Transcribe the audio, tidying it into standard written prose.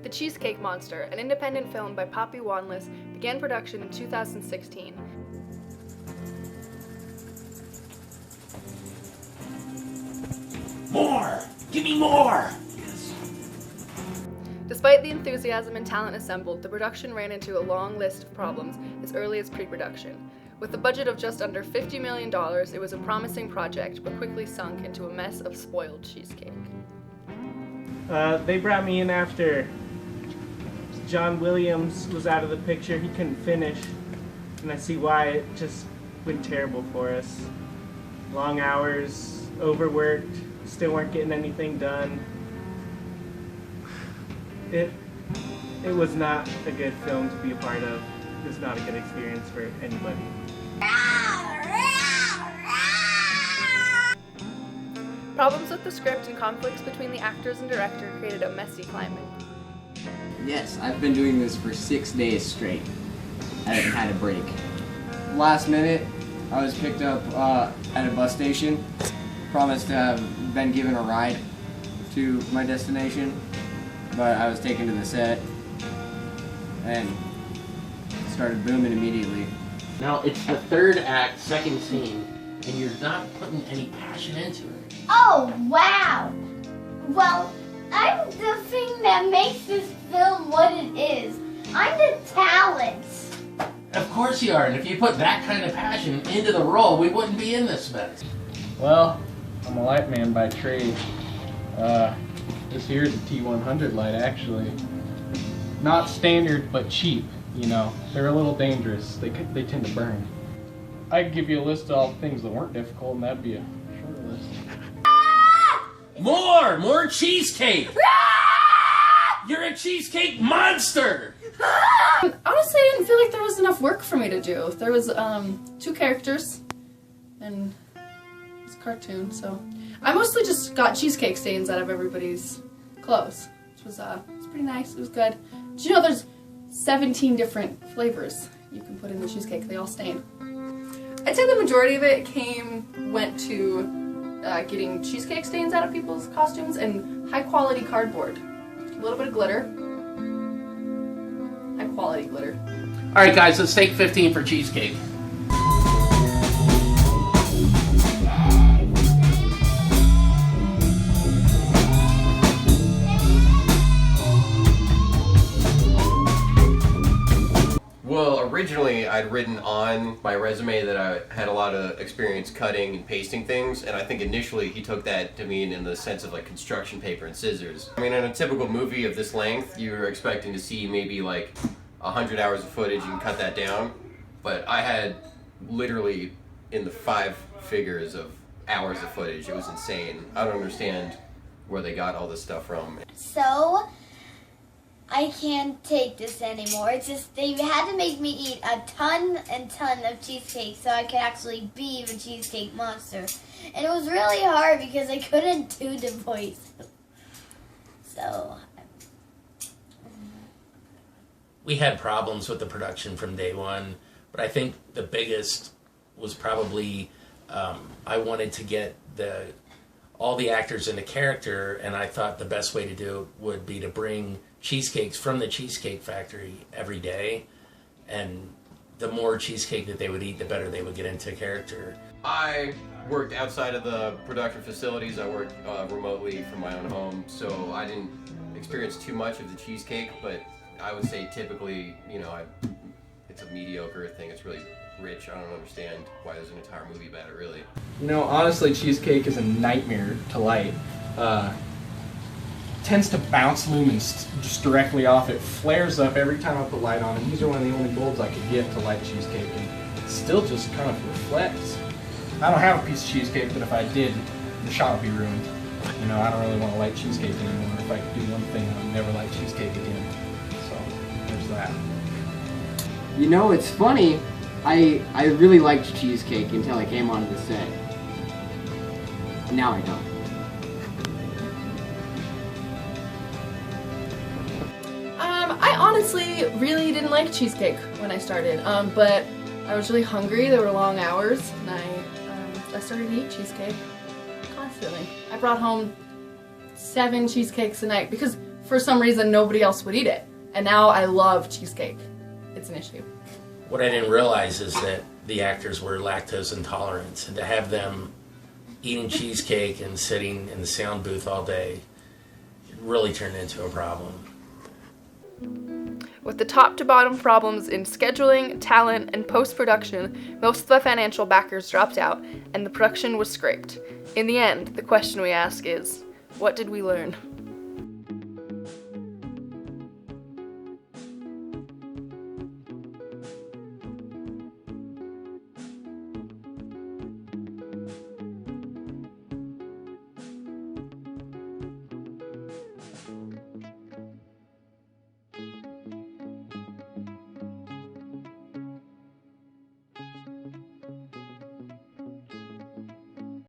The Cheesecake Monster, an independent film by Poppy Wanless, began production in 2016. More! Give me more! Despite the enthusiasm and talent assembled, the production ran into a long list of problems as early as pre-production. With a budget of just under $50 million, it was a promising project, but quickly sunk into a mess of spoiled cheesecake. They brought me in after John Williams was out of the picture. He couldn't finish, and I see why. It just went terrible for us. Long hours, overworked, still weren't getting anything done. It was not a good film to be a part of. It was not a good experience for anybody. Problems with the script and conflicts between the actors and director created a messy climate. Yes, I've been doing this for 6 days straight. I haven't had a break. Last minute, I was picked up at a bus station. Promised to have been given a ride to my destination, but I was taken to the set and started booming immediately. Now, it's the third act, second scene, and you're not putting any passion into it. Oh, wow! Well, I'm the thing that makes this film what it is. I'm the talent. Of course you are, and if you put that kind of passion into the role, we wouldn't be in this mess. Well, I'm a light man by trade. This here is a T100 light, actually. Not standard, but cheap, you know. They're a little dangerous. They tend to burn. I could give you a list of all the things that weren't difficult, and that'd be a short list. More cheesecake! You're a cheesecake monster! Honestly, I didn't feel like there was enough work for me to do. There was 2 characters, and it's a cartoon, so I mostly just got cheesecake stains out of everybody's clothes, which was it's pretty nice. It was good. Did you know there's 17 different flavors you can put in the cheesecake? They all stain. I'd say the majority of it went to getting cheesecake stains out of people's costumes and high quality cardboard. A little bit of glitter. High quality glitter. Alright guys, let's take 15 for cheesecake. Well, originally I'd written on my resume that I had a lot of experience cutting and pasting things, and I think initially he took that to mean in the sense of like construction paper and scissors. I mean, in a typical movie of this length, you're expecting to see maybe like 100 hours of footage and cut that down, but I had literally in the 5 figures of hours of footage. It was insane. I don't understand where they got all this stuff from. So, I can't take this anymore. It's just they had to make me eat a ton and ton of cheesecake so I could actually be the Cheesecake Monster. And it was really hard because I couldn't do the voice. So, We had problems with the production from day one, but I think the biggest was probably I wanted to get all the actors into character, and I thought the best way to do it would be to bring cheesecakes from the Cheesecake Factory every day, and the more cheesecake that they would eat, the better they would get into character. I worked outside of the production facilities. I worked remotely from my own home, so I didn't experience too much of the cheesecake, but I would say typically, you know, it's a mediocre thing. It's really rich. I don't understand why there's an entire movie about it, really. You know, honestly, cheesecake is a nightmare to light. Tends to bounce lumens just directly off. It flares up every time I put light on, and these are one of the only bulbs I could get to light cheesecake, and it still just kind of reflects. I don't have a piece of cheesecake, but if I did, the shot would be ruined. You know, I don't really want to light cheesecake anymore. If I could do one thing, I would never light cheesecake again. So, there's that. You know, it's funny, I really liked cheesecake until I came onto the set. Now I don't. I honestly really didn't like cheesecake when I started, but I was really hungry. There were long hours, and I started to eat cheesecake constantly. I brought home 7 cheesecakes a night because for some reason nobody else would eat it. And now I love cheesecake. It's an issue. What I didn't realize is that the actors were lactose intolerant, and to have them eating cheesecake and sitting in the sound booth all day, it really turned into a problem. With the top to bottom problems in scheduling, talent, and post-production, most of the financial backers dropped out, and the production was scraped. In the end, the question we ask is, what did we learn?